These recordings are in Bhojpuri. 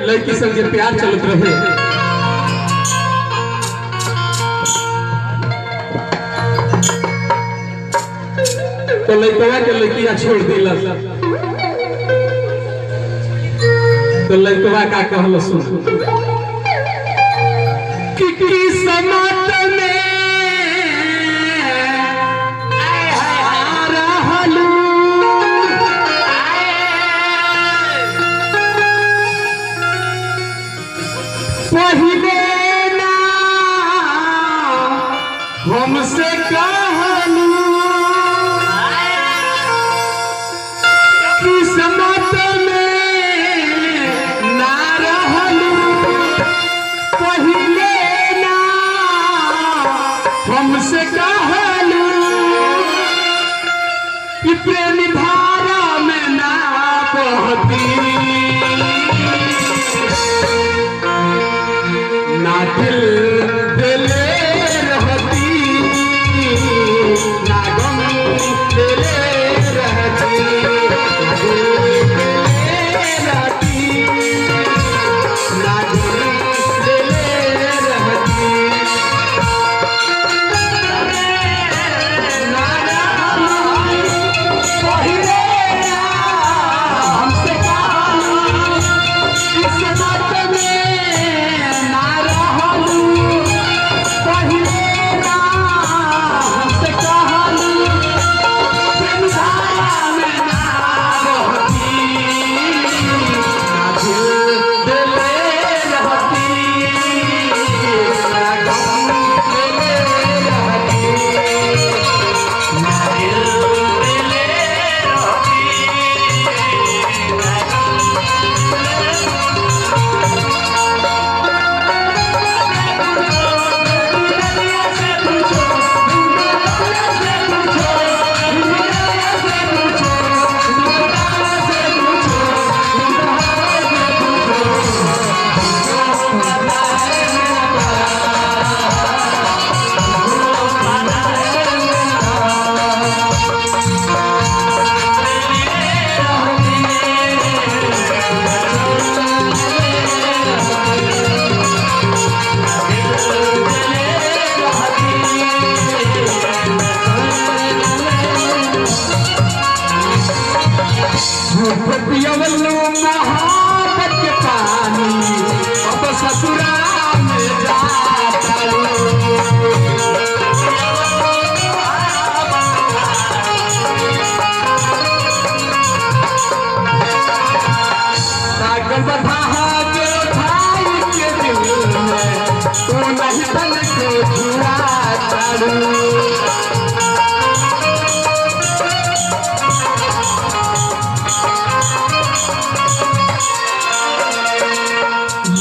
लड़की संगे प्यार चलत रहे। तो लड़कवा के लड़किया छोड़ दिला। तो लड़कवा का कहल सुन कि किस्मत में पहिले ना हमसे कहलू किस्मत में ना रहलू, पहिले ना हमसे कहलू कि प्रेम धारा में ना बहती, ना दिल दिले रहती, ना गम दिले रहती, ना दिल दिले रहती, ना गम दिले रहती। ना पहिले हमसे कहलू किस्मत में ना रहलू, पहिले ना हमसे कहलू प्रेम धारा में ना रहती, ना दिल दिले रहती, ना गम दिले रहती, ना दिल दिले रहती, ना पियवलू मोहब्बत के पानी अब ससुराल में जाता सागर बधा के भाई के दिल में तू नहीं बन के जुआ चालू।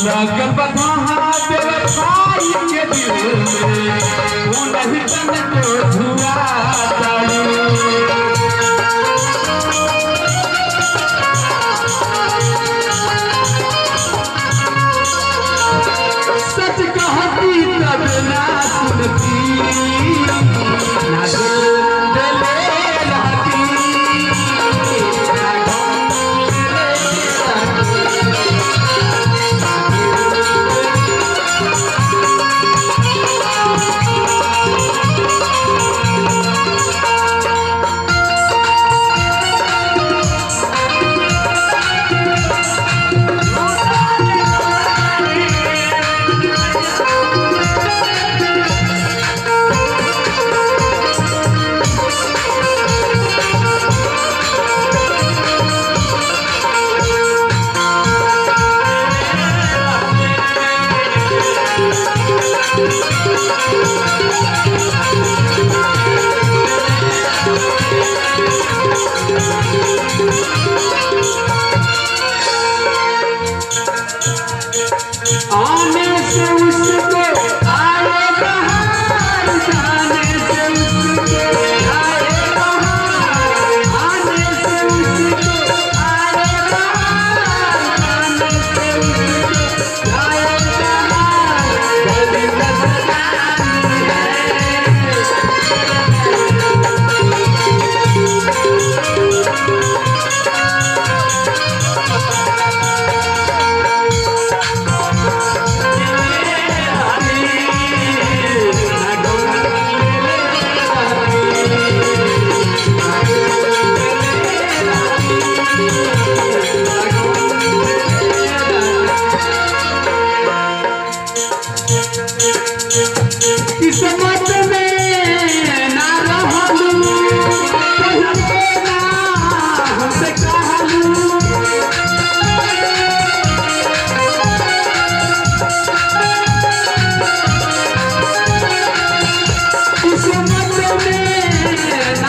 लगन बधा तेरे भाई के दिल में तू नहीं बन के जुआ चालू। सच कहती तब ना सुनती, ना दिल दिले रहती, ना गम दिले आने से उसको आए बहार, जाने से उसको आए बहार, आने से उसको आए बहार, जाने से उसको आए बहार, गली बदलानी है। किस्मत में